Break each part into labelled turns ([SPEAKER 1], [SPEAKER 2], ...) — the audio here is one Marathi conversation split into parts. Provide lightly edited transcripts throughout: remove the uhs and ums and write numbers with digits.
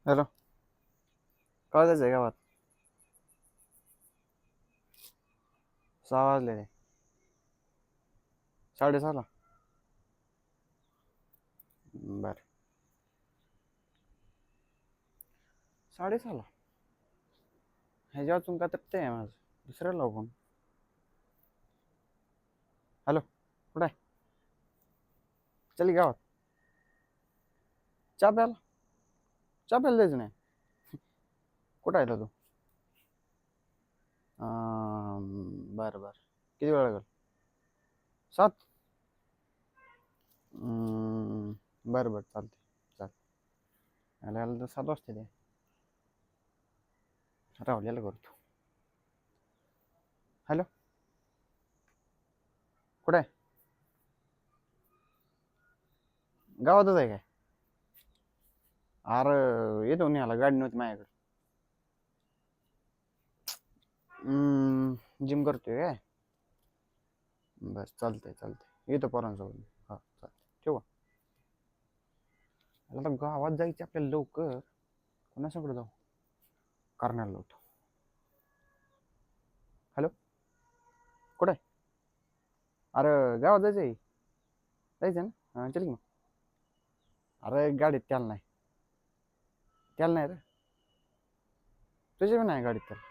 [SPEAKER 1] हॅलो. काय जायचंय गावात? 6 वाजले रे. 6:30ला. बर. 6:30ला. ह्याच्या वाचून का तप्त आहे माझं. दुसऱ्या लाव फोन. हॅलो. कुठं आहे? चल गावात. चहा प्यायला. चहा प्यायला जायचं नाही. कुठं आहे तू? बरं बरं. किती वेळ लागेल? 7. बरं बरं, चालते. चाल. याला यायला तर 7 वाजते ते. राहुल्याला करतो. हॅलो. कुठं आहे? गावातच आहे काय? अरे येतो न्यायला, गाडी नव्हती माझ्याकडे. जिम करतोय काय? बस चालतंय चालतंय, येतो पोरांसोबत. हा चालतंय, ठेवू का? आता गावात जायचं आपल्याला लवकर. कोणासोबत जाऊ? करण्याला लावतो. हॅलो. कुठं आहे? अरे गावात जायचंय. जायचं ना? चल की मग. अरे गाडीत त्याला नाही. त्याला नाही रे. तुझ्या पण नाही गाडीत त्याला.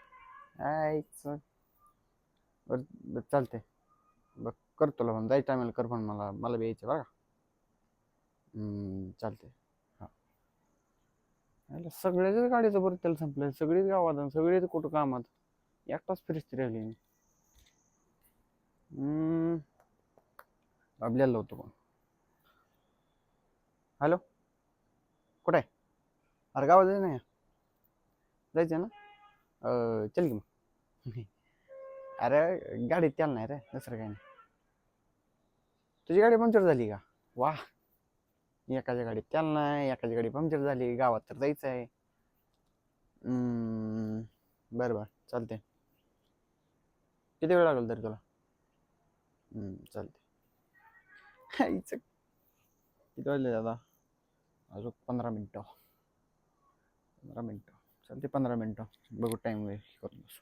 [SPEAKER 1] बरं बरं, चालतंय. बघ, कर तुला पण जायचं टायमाला कर, पण मला मला बी यायचं बघा. चालतंय. हा. याला सगळ्याच गाडीचं बरं त्याला संपलं. सगळीच गावात आणि सगळीच कुठं कामात. एकटाच फिरस्ती राहिली. आपल्याला होतो पण. हॅलो. कुठं आहे? अरे गावात जायचं नाही? जायचं ना? चल की मग. अरे गाडीत त्याला नाही रे, दुसरं काही नाही. तुझी गाडी पंक्चर झाली का? वा. एकाच्या गाडीत त्याला नाही, एकाची गाडी पंक्चर झाली. गावात तर जायचं आहे. बरं बरं, चालते. किती वेळ लागेल तरी तुला? चालते. इचं किती वाजले दादा? अजून 15 मिनटं. 15 मिनटं. चालते, 15 मिनटं. बघू टाईम वेळ करून बसू.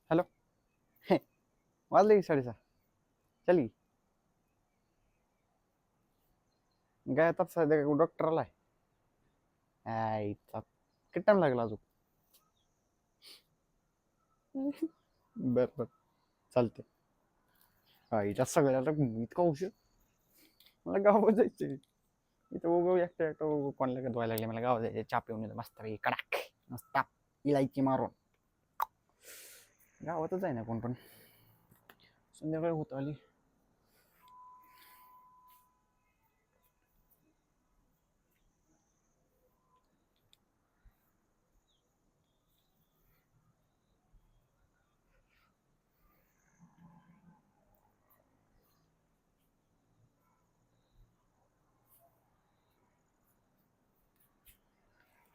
[SPEAKER 1] हॅलो. वाजले की 6:30. चल की. काय आता सध्या डॉक्टर आलाय. किती टाइम लागला अजून? बर बर, चालते. हा, हिच्या सगळ्याला इतका औषध. मला गावात जायचंय. इथं उगव एकटं एकटं उगव कोणाला का धुवायला लागले. मला गावात जायचं. चहा पिऊन येतो मस्त कडक. मस्त इलायची मारून. गावातच आहे ना कोण पण. संध्याकाळी होत आली.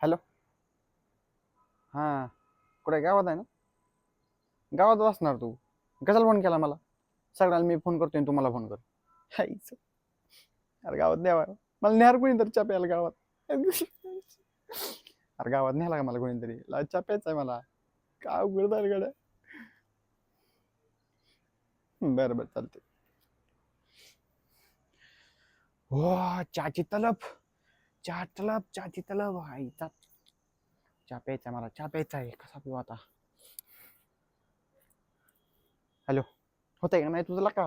[SPEAKER 1] हॅलो. हां. कुठे गावात आहे ना? गावात बसणार तू. कशाला फोन केला मला? सगळ्याला मी फोन करतोय आणि तू मला फोन कर. हायचं. अरे गावात न्यावा. मला नेहार कोणीतरी चहा प्यायला गावात. अरे गावात न्यायला का मला कोणीतरी? चहा प्यायचा आहे मला. काय उघड झालं गड्या. बरं बरं, चालते. हो, चहाची तलप. चहाची तलप. आईचा चहा प्यायचा मला. चहा प्यायचा आहे. कसा पिऊ आता? हॅलो. होतंय का नाही तुझं का?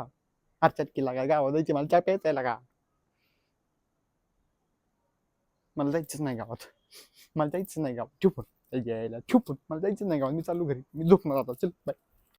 [SPEAKER 1] अरे चटकीला का गावात जायची, मला चहा प्यायचा आहे का? मला जायचंच नाही गावात. मला जायचं नाही गावात. चुप. यायला चुप. मला जायचं नाही गावात. मी चालू घरी. मी झोपणार आता. चल बाय.